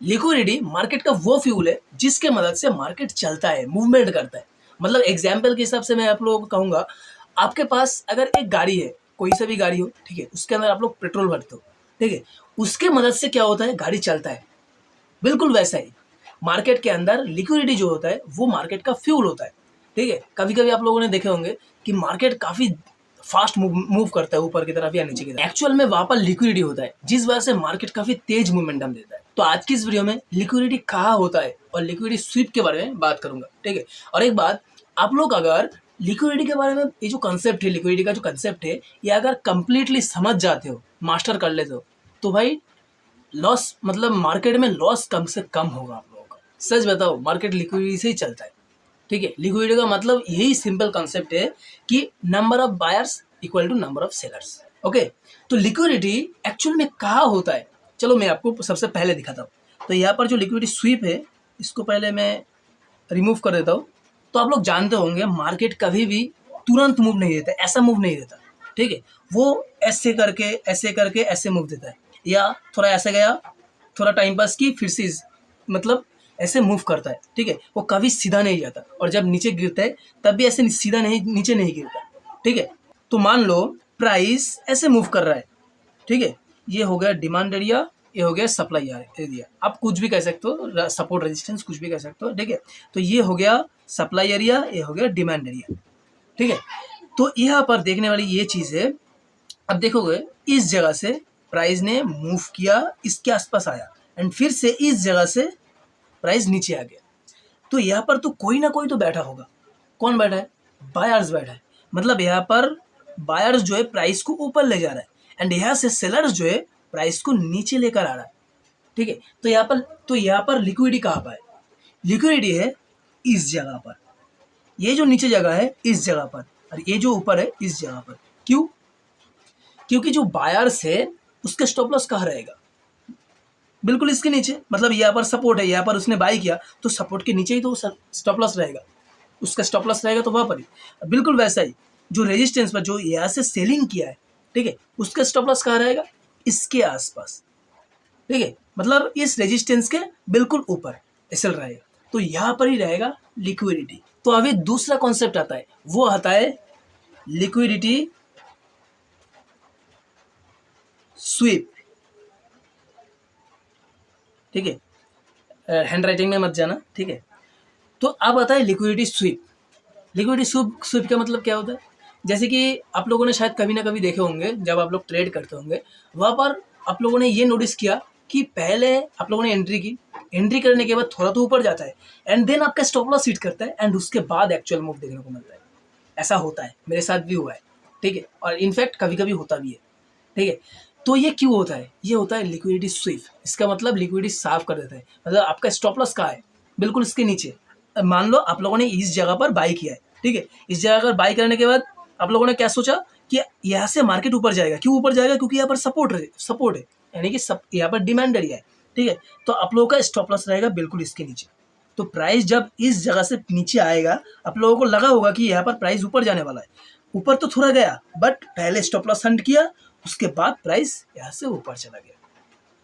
Liquidity market का वो fuel है जिसके मदद से मार्केट चलता है, मूवमेंट करता है। मतलब एग्जाम्पल के हिसाब से मैं आप लोगों को कहूँगा, आपके पास अगर एक गाड़ी है, कोई सा भी गाड़ी हो, ठीक है, उसके अंदर आप लोग पेट्रोल भरते हो, ठीक है, उसके मदद से क्या होता है, गाड़ी चलता है। बिल्कुल वैसा ही मार्केट के अंदर लिक्विडिटी जो होता है वो मार्केट का फ्यूल होता है, ठीक है। कभी कभी आप लोगों ने देखे होंगे कि मार्केट काफ़ी फास्ट मूव करता है ऊपर की तरफ या नीचे की तरफ। एक्चुअल में वहाँ पर लिक्विडिटी होता है जिस वजह से मार्केट काफ़ी तेज मोमेंटम देता है। तो आज की इस वीडियो में लिक्विडिटी कहाँ होता है और लिक्विडिटी स्वीप के बारे में बात करूंगा, ठीक है। और एक बात, आप लोग अगर लिक्विडिटी के बारे में, ये जो कंसेप्ट है, लिक्विडिटी का जो कंसेप्ट है, ये अगर कंप्लीटली समझ जाते हो, मास्टर कर लेते हो, तो भाई लॉस, मतलब मार्केट में लॉस कम से कम होगा आप लोगों का। सच बताओ, मार्केट लिक्विडिटी से ही चलता है, ठीक है। लिक्विडिटी का मतलब यही सिंपल कंसेप्ट है कि number of buyers equal to number of sellers. Okay, तो लिक्विडिटी एक्चुअल में कहाँ होता है, चलो मैं आपको सबसे पहले दिखाता हूँ। तो यहाँ पर जो लिक्विडिटी स्वीप है, इसको पहले मैं रिमूव कर देता हूँ। तो आप लोग जानते होंगे मार्केट कभी भी तुरंत मूव नहीं देता, ऐसा मूव नहीं देता, ठीक है। वो ऐसे करके ऐसे मूव देता है, या थोड़ा ऐसे गया, थोड़ा टाइम पास की, फिर से मतलब ऐसे मूव करता है, ठीक है। वो कभी सीधा नहीं जाता, और जब नीचे गिरता है तब भी ऐसे सीधा नहीं, नीचे नहीं गिरता, ठीक है। तो मान लो प्राइस ऐसे मूव कर रहा है, ठीक है। ये हो गया डिमांड एरिया, ये हो गया सप्लाई एरिया, आप कुछ भी कह सकते हो, सपोर्ट रेजिस्टेंस कुछ भी कह सकते हो, ठीक है। तो ये हो गया सप्लाई एरिया, ये हो गया डिमांड एरिया, ठीक है। तो यहाँ पर देखने वाली ये चीज़ है, अब देखोगे इस जगह से प्राइस ने मूव किया, इसके आसपास आया, एंड फिर से इस जगह से प्राइस नीचे आ गया। तो यहाँ पर तो कोई ना कोई तो बैठा होगा। कौन बैठा है? बायर्स बैठा है। मतलब यहाँ पर बायर्स जो है प्राइस को ऊपर ले जा रहा है, एंड यहाँ से सेलर्स जो है प्राइस को नीचे लेकर आ रहा है, ठीक है। तो यहाँ पर लिक्विडिटी कहाँ पर है? लिक्विडिटी है इस जगह पर, ये जो नीचे जगह है इस जगह पर, और ये जो ऊपर है इस जगह पर। क्यों? क्योंकि जो बायर्स है उसके स्टॉप लॉस कहाँ रहेगा? बिल्कुल इसके नीचे। मतलब यहाँ पर सपोर्ट है, यहाँ पर उसने बाई किया तो सपोर्ट के नीचे ही तो स्टॉप लॉस रहेगा, उसका स्टॉप लॉस रहेगा तो वहाँ पर ही। बिल्कुल वैसा ही जो रेजिस्टेंस पर जो यहाँ से सेलिंग किया है, ठीक है, उसका स्टॉप लॉस कहाँ रहेगा? इसके आसपास, ठीक है। मतलब इस रेजिस्टेंस के बिल्कुल ऊपर एसएल रहेगा, तो यहाँ पर ही रहेगा लिक्विडिटी। तो अभी दूसरा कॉन्सेप्ट आता है, वो आता है लिक्विडिटी स्वीप, ठीक है। हैंड राइटिंग में मत जाना, ठीक है। तो अब आता है लिक्विडिटी स्वीप। लिक्विडिटी स्वीप का मतलब क्या होता है? जैसे कि आप लोगों ने शायद कभी ना कभी देखे होंगे, जब आप लोग ट्रेड करते होंगे, वहाँ पर आप लोगों ने ये नोटिस किया कि पहले आप लोगों ने एंट्री की, एंट्री करने के बाद थोड़ा तो ऊपर जाता है, एंड देन आपका स्टॉप लॉस हिट करता है, एंड उसके बाद एक्चुअल मूव देखने को मिलता है। ऐसा होता है, मेरे साथ भी हुआ है, ठीक है, और इनफैक्ट कभी कभी होता भी है, ठीक है। तो ये क्यों होता है? ये होता है लिक्विडिटी स्वीप। इसका मतलब लिक्विडिटी साफ कर देता है। मतलब आपका स्टॉप लॉस कहाँ है? बिल्कुल इसके नीचे। मान लो आप लोगों ने इस जगह पर बाई किया है, ठीक है। इस जगह पर बाई करने के बाद आप लोगों ने क्या सोचा कि यहाँ से मार्केट ऊपर जाएगा। क्यों ऊपर जाएगा? क्योंकि यहाँ पर सपोर्ट है, यानी कि यहाँ पर डिमांड एरिया है, ठीक है। तो आप लोगों का स्टॉप लॉस रहेगा बिल्कुल इसके नीचे। तो प्राइस जब इस जगह से नीचे आएगा, आप लोगों को लगा होगा कि यहाँ पर प्राइस ऊपर जाने वाला है। ऊपर तो थोड़ा गया, बट पहले स्टॉप लॉस हंट किया, उसके बाद प्राइस यहाँ से ऊपर चला गया।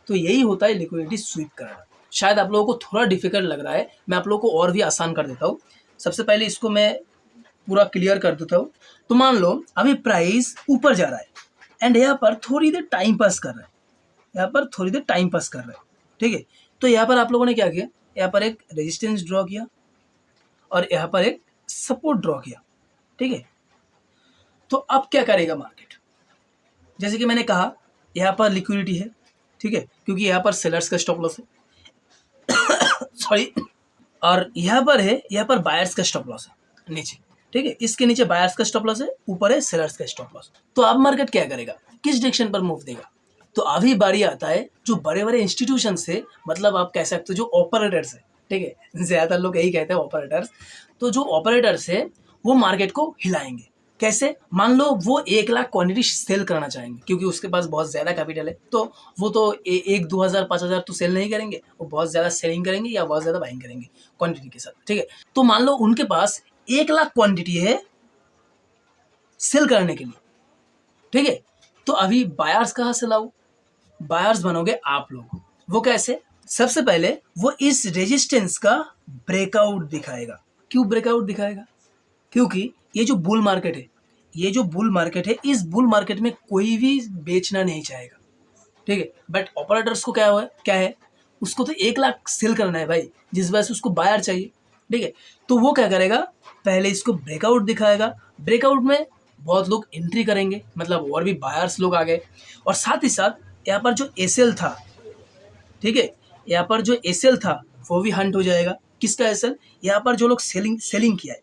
तो यही होता है लिक्विडिटी स्वीप करना। शायद आप लोगों को थोड़ा डिफिकल्ट लग रहा है, मैं आप लोगों को और भी आसान कर देता हूँ। सबसे पहले इसको मैं पूरा क्लियर कर देता हूँ। तो मान लो अभी प्राइस ऊपर जा रहा है, एंड यहाँ पर थोड़ी देर टाइम पास कर रहा है, यहाँ पर थोड़ी देर टाइम पास कर रहा है, ठीक है। तो यहाँ पर आप लोगों ने क्या किया? यहाँ पर एक रेजिस्टेंस ड्रॉ किया और यहाँ पर एक सपोर्ट ड्रॉ किया, ठीक है। तो अब क्या करेगा मार्केट? जैसे कि मैंने कहा, यहाँ पर लिक्विडिटी है, ठीक है, क्योंकि यहाँ पर सेलर्स का स्टॉप लॉस है सॉरी, और यहाँ पर है, यहाँ पर बायर्स का स्टॉप लॉस है नीचे, ठीक है। इसके नीचे बायर्स का स्टॉप लॉस है, ऊपर है सेलर्स का स्टॉप लॉस। तो अब मार्केट क्या करेगा? किस डायरेक्शन पर मूव देगा? तो अभी बारी आता है जो बड़े बड़े इंस्टीट्यूशन से, मतलब आप कह सकते हो जो ऑपरेटर्स है, ठीक है, ज़्यादातर लोग यही कहते हैं ऑपरेटर्स। तो जो ऑपरेटर्स है वो मार्केट को हिलाएंगे। कैसे? मान लो वो 1 लाख क्वांटिटी सेल करना चाहेंगे, क्योंकि उसके पास बहुत ज़्यादा कैपिटल है, तो वो तो 1-2 हज़ार 5 हज़ार तो सेल नहीं करेंगे, वो बहुत ज़्यादा सेलिंग करेंगे या बहुत ज़्यादा बाइंग करेंगे क्वांटिटी के साथ, ठीक है। तो मान लो उनके पास 1 लाख क्वांटिटी है सेल करने के लिए, ठीक है। तो अभी बायर्स कहाँ से लाओ? बायर्स बनोगे आप लोग। वो कैसे? सबसे पहले वो इस रेजिस्टेंस का ब्रेकआउट दिखाएगा। क्यों ब्रेकआउट दिखाएगा? क्योंकि ये जो बुल मार्केट है, ये जो बुल मार्केट है, इस बुल मार्केट में कोई भी बेचना नहीं चाहेगा, ठीक है। बट ऑपरेटर्स को क्या है, उसको तो 1 लाख सेल करना है भाई, जिस वजह से उसको बायर चाहिए, ठीक है। तो वो क्या करेगा, पहले इसको ब्रेकआउट दिखाएगा। ब्रेकआउट में बहुत लोग एंट्री करेंगे, मतलब और भी बायर्स लोग आ गए, और साथ ही साथ यहाँ पर जो एसएल था, ठीक है, यहाँ पर जो एसएल था वो भी हंट हो जाएगा। किसका एसएल? यहाँ पर जो लोग सेलिंग किया है,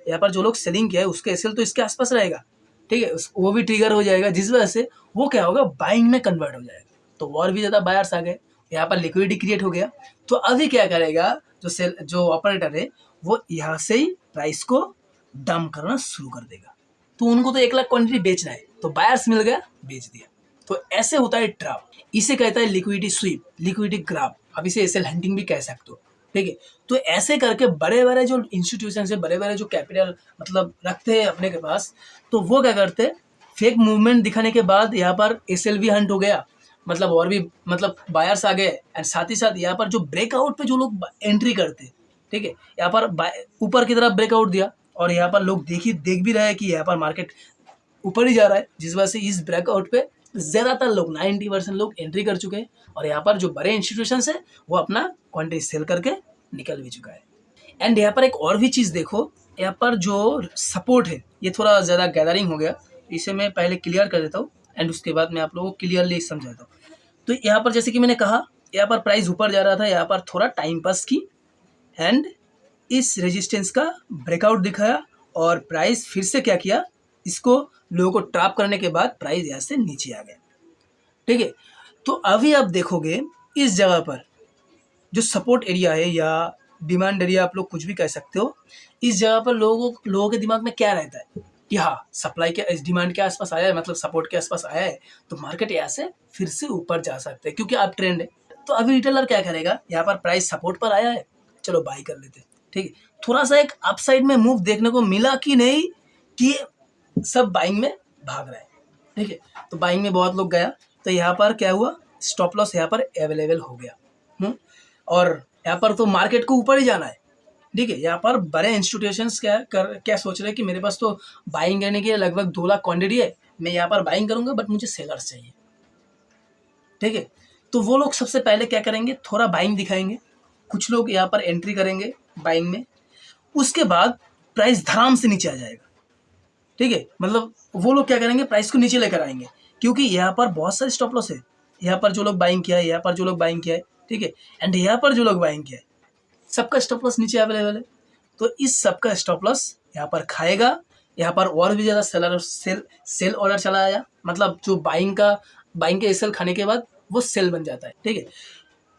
यहाँ पर जो लोग सेलिंग किया है उसका एसएल तो इसके आसपास रहेगा, ठीक है। वो भी ट्रिगर हो जाएगा, जिस वजह से वो क्या होगा, बाइंग में कन्वर्ट हो जाएगा। तो और भी ज़्यादा बायर्स आ गए, यहाँ पर लिक्विडिटी क्रिएट हो गया। तो अभी क्या करेगा जो ऑपरेटर है, वो यहाँ से ही प्राइस को डंप करना शुरू कर देगा। तो उनको तो 1 लाख क्वांटिटी बेचना है, तो बायर्स मिल गया, बेच दिया। तो ऐसे होता है ट्रैप। इसे कहता है लिक्विडिटी स्वीप, लिक्विडिटी ग्राब। अब इसे एसएल हंटिंग भी कह सकते हो, ठीक है। तो ऐसे करके बड़े बड़े जो इंस्टीट्यूशन है, बड़े बड़े जो कैपिटल मतलब रखते हैं अपने के पास, तो वो क्या करते हैं, फेक मूवमेंट दिखाने के बाद यहाँ पर एसएल भी हंट हो गया, मतलब और भी मतलब बायर्स आ गए। एंड साथ ही साथ यहाँ पर जो ब्रेकआउट पे जो लोग एंट्री करते हैं, ठीक है, यहाँ पर ऊपर की तरफ ब्रेकआउट दिया, और यहाँ पर लोग देख भी रहे हैं कि यहाँ पर मार्केट ऊपर ही जा रहा है, जिस वजह से इस ब्रेकआउट पे ज़्यादातर लोग 90% लोग एंट्री कर चुके हैं। और यहाँ पर जो बड़े इंस्टीट्यूशंस है वो अपना क्वांटिटी सेल करके निकल भी चुका है। एंड यहाँ पर एक और भी चीज़ देखो, यहाँ पर जो सपोर्ट है ये थोड़ा ज़्यादा गैदरिंग हो गया, इसे मैं पहले क्लियर कर देता हूँ एंड उसके बाद मैं आप लोगों को क्लियरली समझाता हूँ। तो यहाँ पर जैसे कि मैंने कहा, यहाँ पर प्राइस ऊपर जा रहा था, यहाँ पर थोड़ा टाइम पास की, एंड इस रेजिस्टेंस का ब्रेकआउट दिखाया, और प्राइस फिर से क्या किया, इसको लोगों को ट्रैप करने के बाद प्राइस यहाँ से नीचे आ गया, ठीक है। तो अभी आप देखोगे इस जगह पर जो सपोर्ट एरिया है या डिमांड एरिया, आप लोग कुछ भी कह सकते हो, इस जगह पर लोगों के दिमाग में क्या रहता है कि हाँ, सप्लाई के डिमांड के आसपास आया है, मतलब सपोर्ट के आसपास आया है, तो मार्केट यहाँ से फिर से ऊपर जा सकते हैं क्योंकि आप ट्रेंड है। तो अभी रिटेलर क्या करेगा, यहाँ पर प्राइस सपोर्ट पर आया है, चलो बाई कर लेते हैं, ठीक है। थोड़ा सा एक अपसाइड में मूव देखने को मिला कि नहीं, कि सब बाइंग में भाग रहे हैं, ठीक है। तो बाइंग में बहुत लोग गया, तो यहाँ पर क्या हुआ, स्टॉप लॉस यहाँ पर अवेलेबल हो गया। और यहाँ पर तो मार्केट को ऊपर ही जाना है, ठीक है। यहाँ पर बड़े इंस्टीट्यूशंस क्या सोच रहे हैं कि मेरे पास तो बाइंग करने के लगभग 2 लाख क्वांटिटी है, मैं यहाँ पर बाइंग करूँगा, बट मुझे सेलर्स चाहिए, ठीक है। तो वो लोग सबसे पहले क्या करेंगे, थोड़ा बाइंग दिखाएंगे, कुछ लोग यहाँ पर एंट्री करेंगे बाइंग में, उसके बाद प्राइस धड़ाम से नीचे आ जाएगा, ठीक है। मतलब वो लोग क्या करेंगे, प्राइस को नीचे लेकर आएंगे, क्योंकि यहाँ पर बहुत सारे स्टॉप लॉस है। यहाँ पर जो लोग बाइंग किया है, यहाँ पर जो लोग बाइंग किया है, ठीक है, एंड यहाँ पर जो लोग बाइंग किया है, सबका स्टॉप लॉस नीचे अवेलेबल है। तो इस सबका स्टॉप लॉस यहाँ पर खाएगा। यहाँ पर और भी ज़्यादा सेल ऑर्डर चला आया, मतलब जो बाइंग के एसएल खाने के बाद वो सेल बन जाता है, ठीक है।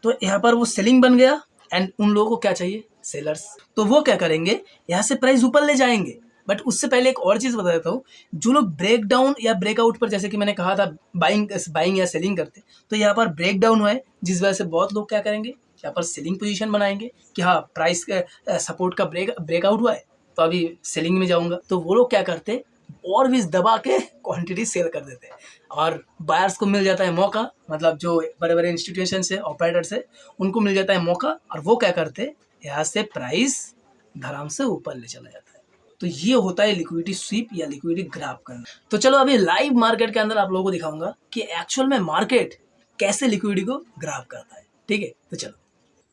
तो यहाँ पर वो सेलिंग बन गया, एंड उन लोगों को क्या चाहिए, सेलर्स। तो वो क्या करेंगे, यहाँ से प्राइस ऊपर ले जाएंगे। बट उससे पहले एक और चीज़ बता देता हूँ, जो लोग ब्रेक डाउन या ब्रेकआउट पर, जैसे कि मैंने कहा था, बाइंग या सेलिंग करते, तो यहाँ पर ब्रेक डाउन हुआ है, जिस वजह से बहुत लोग क्या करेंगे, यहाँ पर सेलिंग पोजीशन बनाएंगे कि हाँ, प्राइस का सपोर्ट का ब्रेकआउट हुआ है, तो अभी सेलिंग में जाऊँगा। तो वो लोग क्या करते, और भी दबा के क्वांटिटी सेल कर देते हैं, और बायर्स को मिल जाता है मौका, मतलब जो बड़े बड़े इंस्टीट्यूशन से ऑपरेटर से, उनको मिल जाता है मौका, और वो क्या करते, यहाँ से प्राइस धड़ाम से ऊपर ले चला जाता है। तो ये होता है लिक्विडिटी स्वीप या लिक्विडिटी ग्रैब करना। तो चलो अभी लाइव मार्केट के अंदर आप लोगों को दिखाऊंगा कि एक्चुअल में मार्केट कैसे लिक्विडिटी को ग्रैब करता है, ठीक है। तो चलो,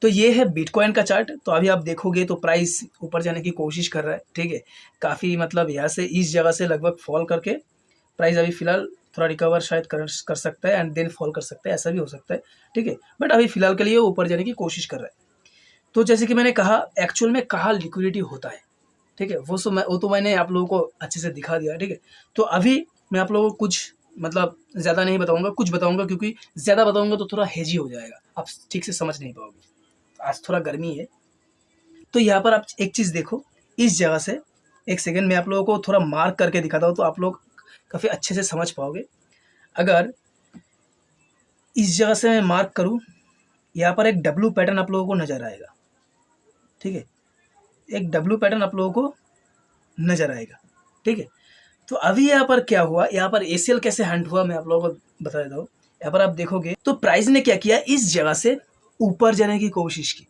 तो ये है बिटकॉइन का चार्ट। तो अभी आप देखोगे तो प्राइस ऊपर जाने की कोशिश कर रहा है, ठीक है, काफ़ी, मतलब यहाँ से इस जगह से लगभग फॉल करके प्राइस अभी फिलहाल थोड़ा रिकवर शायद कर सकता है, एंड देन फॉल कर सकता है, ऐसा भी हो सकता है, ठीक है। बट अभी फिलहाल के लिए ऊपर जाने की कोशिश कर रहा है। तो जैसे कि मैंने कहा, एक्चुअल में कहाँ लिक्विडिटी होता है, ठीक है, वो तो मैंने आप लोगों को अच्छे से दिखा दिया, ठीक है। तो अभी मैं आप लोगों को कुछ मतलब ज़्यादा नहीं बताऊंगा, कुछ बताऊंगा, क्योंकि ज़्यादा बताऊंगा तो थोड़ा हेजी हो जाएगा, आप ठीक से समझ नहीं पाओगे। आज थोड़ा गर्मी है। तो यहाँ पर आप एक चीज़ देखो, इस जगह से, एक सेकेंड में आप लोगों को थोड़ा मार्क करके दिखाता हूँ, तो आप लोग काफ़ी अच्छे से समझ पाओगे। अगर इस जगह से मैं मार्क करूँ, यहाँ पर एक डब्लू पैटर्न आप लोगों को नज़र आएगा, ठीक है, एक डब्लू पैटर्न आप लोगों को नज़र आएगा, ठीक है। तो अभी यहाँ पर क्या हुआ, यहाँ पर एसीएल कैसे हंट हुआ, मैं आप लोगों को बता देता हूँ। यहाँ पर आप देखोगे तो प्राइस ने क्या किया, इस जगह से ऊपर जाने की कोशिश की,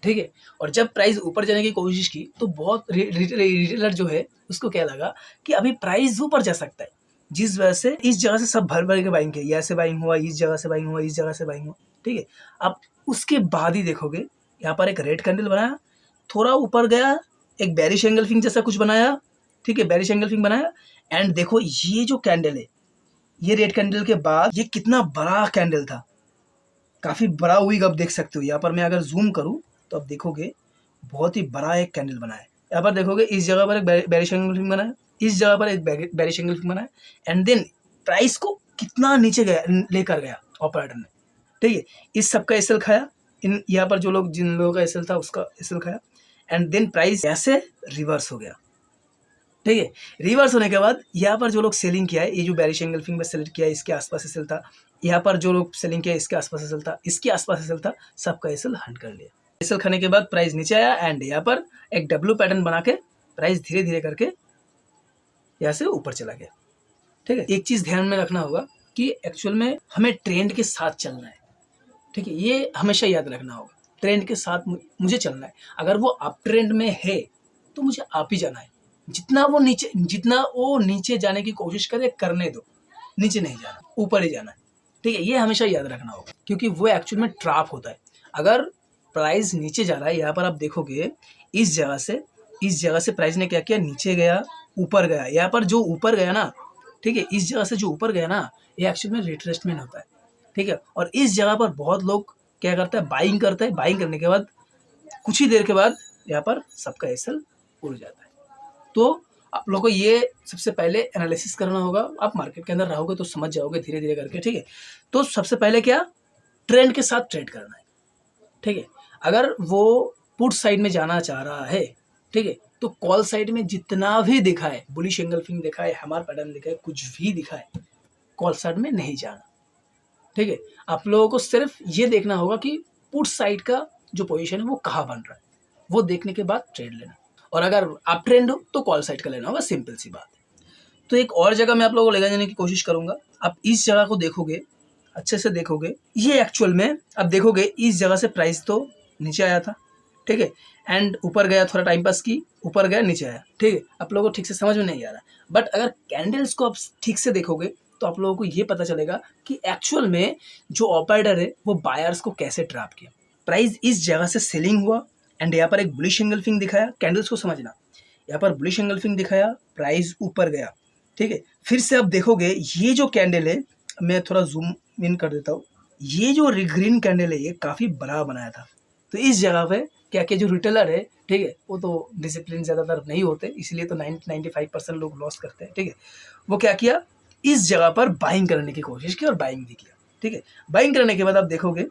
ठीक है। और जब प्राइस ऊपर जाने की कोशिश की तो बहुत रिटेलर जो है उसको क्या लगा कि अभी प्राइस ऊपर जा सकता है, जिस वजह से इस जगह से सब भर भर के बाइंग किया, यहाँ से बाइंग हुआ, इस जगह से बाइंग हुआ, इस जगह से बाइंग हुआ, ठीक है। अब उसके बाद ही देखोगे यहाँ पर एक रेड कैंडल बनाया, थोड़ा ऊपर गया, एक बेरिश एंगल्फिंग जैसा कुछ बनाया, ठीक है, बेरिश एंगल्फिंग बनाया। एंड देखो ये जो कैंडल है, ये रेड कैंडल के बाद ये कितना बड़ा कैंडल था, काफ़ी बड़ा विग आप देख सकते हो। यहाँ पर मैं अगर जूम करूँ तो आप देखोगे बहुत ही बड़ा एक कैंडल बना है। यहाँ पर देखोगे इस जगह पर एक बेरिश एंगल्फिंग बना है, इस जगह पर एक बेरिश एंगल्फिंग बना है। एंड देन प्राइस को कितना नीचे गया, लेकर गया ऑपरेटर ने, ठीक है। इस सब का एसएल खाया, इन यहाँ पर जो लोग, जिन लोगों का एसएल था उसका एसएल खाया। एंड देन प्राइस ऐसे रिवर्स हो गया, ठीक है। रिवर्स होने के बाद यहाँ पर जो लोग सेलिंग किया है, ये जो बेरिश एंगल्फिंग में सेलेक्ट किया है इसके आसपास एसएल था, यहाँ पर जो लोग सेलिंग किया इसके आसपास एसएल था, इसके आसपास एसएल था, सबका एसएल हंट कर लिया। एसएल खाने के बाद प्राइस नीचे आया एंड यहाँ पर एक डब्ल्यू पैटर्न बना के प्राइस धीरे धीरे करके यहाँ से ऊपर चला गया, ठीक है। एक चीज़ ध्यान में रखना होगा कि एक्चुअल में हमें ट्रेंड के साथ चलना है, ठीक है। ये हमेशा याद रखना होगा, ट्रेंड के साथ मुझे चलना है। अगर वो अप ट्रेंड में है तो मुझे आप ही जाना है, जितना वो नीचे जाने की कोशिश करे करने दो, नीचे नहीं जाना, ऊपर ही जाना है, ठीक है। ये हमेशा याद रखना होगा क्योंकि वो एक्चुअल में ट्रैप होता है। अगर प्राइस नीचे जा रहा है, यहाँ पर आप देखोगे इस जगह से प्राइस ने क्या किया, नीचे गया, ऊपर गया। यहाँ पर जो ऊपर गया ना, ठीक है, इस जगह से जो ऊपर गया ना, ये एक्चुअल में रिट्रेसमेंट होता है, ठीक है। और इस जगह पर बहुत लोग क्या करता है, बाइंग करता है। बाइंग करने के बाद कुछ ही देर के बाद यहाँ पर सबका एसएल उड़ जाता है। तो आप लोगों को ये सबसे पहले एनालिसिस करना होगा। आप मार्केट के अंदर रहोगे तो समझ जाओगे धीरे धीरे करके, ठीक है। तो सबसे पहले क्या, ट्रेंड के साथ ट्रेड करना है, ठीक है। अगर वो पुट साइड में जाना चाह रहा है, ठीक है, तो कॉल साइड में जितना भी दिखाए, बुलिश एंगल्फिंग दिखाए, हमारा पैटर्न दिखाए, कुछ भी दिखाए, कॉल साइड में नहीं जाना, ठीक है। आप लोगों को सिर्फ ये देखना होगा कि पुट साइड का जो पोजीशन है वो कहाँ बन रहा है, वो देखने के बाद ट्रेड लेना। और अगर आप ट्रेंड हो तो कॉल साइड का लेना होगा, सिंपल सी बात है। तो एक और जगह मैं आप लोगों को ले जाने की कोशिश करूंगा। आप इस जगह को देखोगे, अच्छे से देखोगे, ये एक्चुअल में आप देखोगे इस जगह से प्राइस तो नीचे आया था, ठीक है, एंड ऊपर गया, थोड़ा टाइम पास की, ऊपर गया, नीचे आया, ठीक है। आप लोगों को ठीक से समझ में नहीं आ रहा, बट अगर कैंडल्स को आप ठीक से देखोगे तो आप लोगों को ये पता चलेगा कि एक्चुअल में जो ऑपरेटर है वो बायर्स को कैसे ट्रैप किया। प्राइस इस जगह से सेलिंग हुआ एंड यहाँ पर एक बुलिश एंगल्फिंग दिखाया, कैंडल्स को समझना, यहाँ पर बुलिश एंगल्फिंग दिखाया, प्राइस ऊपर गया, ठीक है। फिर से आप देखोगे ये जो कैंडल है, मैं थोड़ा जूम इन कर देता हूँ, ये जो ग्रीन कैंडल है ये काफ़ी बड़ा बनाया था। तो इस जगह पे क्या क्या जो रिटेलर है, ठीक है, वो तो डिसिप्लिन ज़्यादातर नहीं होते, इसलिए तो 95% लोग लॉस करते हैं, ठीक है। वो क्या किया, इस जगह पर बाइंग करने की कोशिश की और बाइंग भी किया, ठीक है। बाइंग करने के बाद आप देखोगे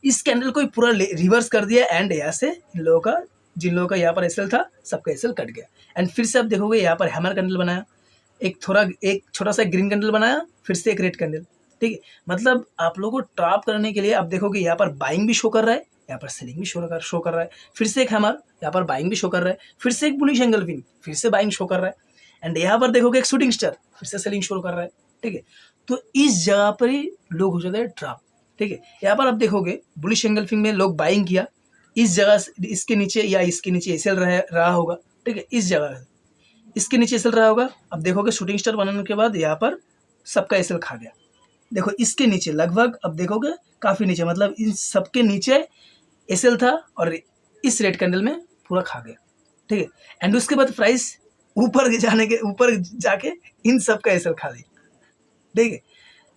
इस कैंडल को पूरा रिवर्स कर दिया एंड यहाँ से इन लोगों का, जिन लोगों का यहाँ पर एसएल था, सबका एसएल कट गया। एंड फिर से आप देखोगे यहाँ पर हैमर कैंडल बनाया, एक छोटा सा ग्रीन कैंडल बनाया, फिर से एक रेड कैंडल, ठीक है। मतलब आप लोगों को ट्रैप करने के लिए आप देखोगे यहाँ पर बाइंग भी शो कर रहा है, यहाँ पर सेलिंग भी शो कर रहा है, फिर से एक हैमर, यहाँ पर बाइंग भी शो कर रहा है, फिर से एक बुलिश एंगल्फिंग, फिर से बाइंग शो कर रहा है, एंड यहाँ पर देखोगे एक शूटिंग स्टार, फिर से सेलिंग शो कर रहा है, ठीक है। तो इस जगह पर ही लोग हो जाते हैं ट्रैप, ठीक है। यहाँ पर आप देखोगे बुलिश एंगल्फिंग में लोग बाइंग किया, इस जगह इसके नीचे या इसके नीचे एसएल रहा होगा, ठीक है, इस जगह इसके नीचे एसएल रहा होगा। अब देखोगे शूटिंग स्टार बनाने के बाद यहाँ पर सबका एसएल खा गया, देखो इसके नीचे लगभग, अब देखोगे काफ़ी नीचे, मतलब इन सबके नीचे एसएल था और इस रेड कैंडल में पूरा खा गया, ठीक है। एंड उसके बाद प्राइस ऊपर जाके इन सब का एसएल खा लिया, ठीक है,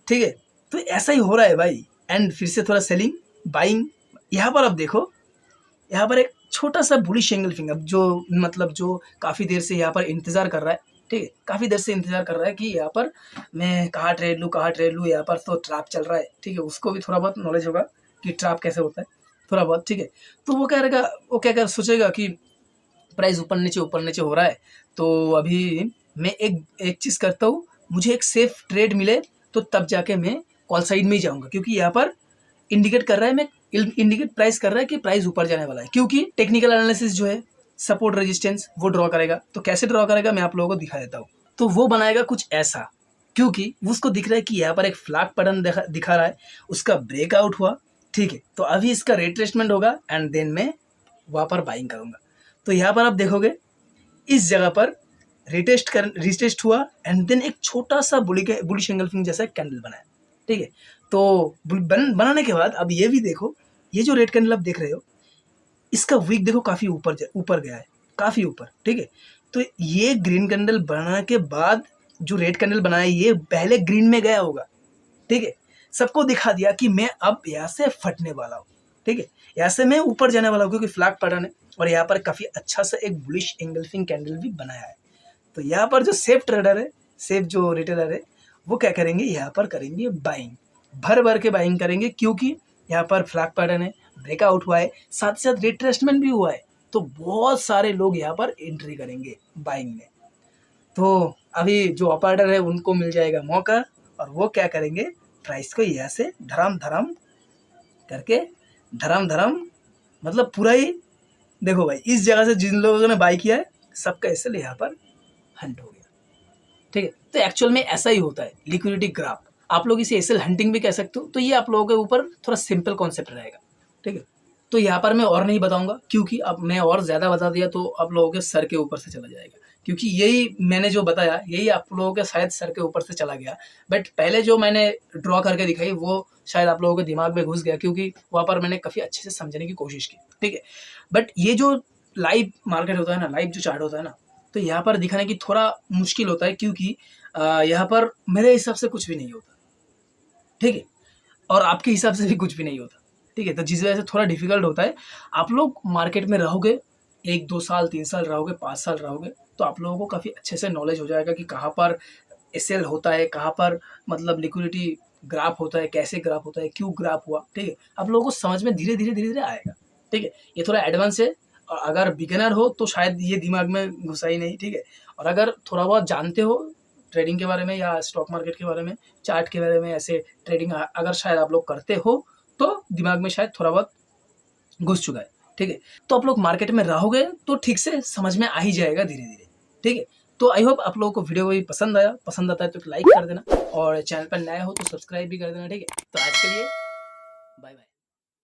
ठीक है। तो ऐसा ही हो रहा है भाई। एंड फिर से थोड़ा सेलिंग, बाइंग, यहाँ पर आप देखो, यहाँ पर एक छोटा सा बुलिश एंगल्फिंग, अब जो मतलब जो काफ़ी देर से यहाँ पर इंतज़ार कर रहा है, ठीक है, काफ़ी देर से इंतज़ार कर रहा है कि यहाँ पर मैं कहाँ ट्रेड लूँ, यहाँ पर तो ट्रैप चल रहा है, ठीक है। उसको भी थोड़ा बहुत नॉलेज होगा कि ट्रैप कैसे होता है, थोड़ा बहुत, ठीक है। तो वो क्या सोचेगा कि प्राइस ऊपर नीचे हो रहा है, तो अभी मैं एक चीज़ करता हूँ, मुझे एक सेफ ट्रेड मिले तो तब जाके मैं कॉल साइड में ही जाऊँगा, क्योंकि यहाँ पर इंडिकेट कर रहा है, इंडिकेट प्राइस कर रहा है कि प्राइस ऊपर जाने वाला है, क्योंकि टेक्निकल एनालिसिस जो है सपोर्ट रेजिस्टेंस वो ड्रॉ करेगा। तो कैसे ड्रॉ करेगा मैं आप लोगों को दिखा देता हूँ। तो वो बनाएगा कुछ ऐसा, क्योंकि उसको दिख रहा है कि यहाँ पर एक फ्लैग पैटर्न दिखा रहा है, उसका ब्रेकआउट हुआ, ठीक है। तो अभी इसका रिट्रेसमेंट होगा एंड देन मैं वहाँ पर बाइंग करूँगा। तो यहाँ पर आप देखोगे इस जगह पर रिटेस्ट हुआ एंड देन एक छोटा सा बुलिश एंगल्फिंग जैसा कैंडल बनाया, ठीक है। तो बनाने के बाद अब ये भी देखो, ये जो रेड कैंडल आप देख रहे हो इसका वीक देखो काफ़ी ऊपर गया है, काफ़ी ऊपर, ठीक है। तो ये ग्रीन कैंडल बनाने के बाद जो रेड कैंडल बनाया ये पहले ग्रीन में गया होगा, ठीक है। सबको दिखा दिया कि मैं अब यहाँ से फटने वाला हूँ, ठीक है, यहाँ से मैं ऊपर जाने वाला हूँ क्योंकि फ्लैग पैटर्न है और यहाँ पर काफ़ी अच्छा सा एक बुलिश एंगल्फिंग कैंडल भी बनाया है। तो यहाँ पर जो सेफ ट्रेडर है, सेफ जो रिटेलर है, वो क्या करेंगे, यहाँ पर करेंगे बाइंग, भर भर के बाइंग करेंगे क्योंकि यहाँ पर फ्लैग पैटर्न है, ब्रेकआउट हुआ है, साथ ही साथ रिट्रेसमेंट भी हुआ है। तो बहुत सारे लोग यहाँ पर एंट्री करेंगे बाइंग में। तो अभी जो ऑपरेटर है उनको मिल जाएगा मौका और वो क्या करेंगे, प्राइस को यहाँ से धरम धरम करके धरम मतलब पूरा ही देखो भाई, इस जगह से जिन लोगों ने बाई किया है सबका एसएल यहाँ पर हंट हो गया, ठीक है। तो एक्चुअल में ऐसा ही होता है लिक्विडिटी ग्राफ, आप लोग इसे एसएल हंटिंग भी कह सकते हो। तो ये आप लोगों के ऊपर थोड़ा सिंपल कॉन्सेप्ट रहेगा, ठीक है। तो यहाँ पर मैं और नहीं बताऊंगा क्योंकि अब मैं और ज़्यादा बता दिया तो आप लोगों के सर के ऊपर से चला जाएगा, क्योंकि यही मैंने जो बताया यही आप लोगों के शायद सर के ऊपर से चला गया। बट पहले जो मैंने ड्रॉ करके दिखाई वो शायद आप लोगों के दिमाग में घुस गया क्योंकि वहाँ पर मैंने काफ़ी अच्छे से समझने की कोशिश की, ठीक है। बट ये जो लाइव मार्केट होता है ना, लाइव जो चार्ट होता है ना, तो यहाँ पर दिखाने की थोड़ा मुश्किल होता है क्योंकि यहाँ पर मेरे हिसाब से कुछ भी नहीं होता, ठीक है, और आपके हिसाब से भी कुछ भी नहीं होता, ठीक है। तो जिस वजह से थोड़ा डिफिकल्ट होता है। आप लोग मार्केट में रहोगे 1-2 साल 3 साल रहोगे 5 साल रहोगे तो आप लोगों को काफ़ी अच्छे से नॉलेज हो जाएगा कि कहाँ पर एसएल होता है, कहाँ पर मतलब लिक्विडिटी ग्राफ होता है, कैसे ग्राफ होता है, क्यों ग्राफ हुआ, ठीक है। आप लोगों को समझ में धीरे धीरे आएगा, ठीक है। ये थोड़ा एडवांस है और अगर बिगिनर हो तो शायद ये दिमाग में घुसा ही नहीं, ठीक है। और अगर थोड़ा बहुत जानते हो ट्रेडिंग के बारे में या स्टॉक मार्केट के बारे में, चार्ट के बारे में, ऐसे ट्रेडिंग अगर शायद आप लोग करते हो तो दिमाग में शायद थोड़ा बहुत घुस चुका है, ठीक है। तो आप लोग मार्केट में रहोगे तो ठीक से समझ में आ ही जाएगा धीरे धीरे, ठीक है। तो आई होप आप लोगों को वीडियो भी पसंद आता है तो लाइक कर देना और चैनल पर नया हो तो सब्सक्राइब भी कर देना, ठीक है। तो आज के लिए बाय बाय।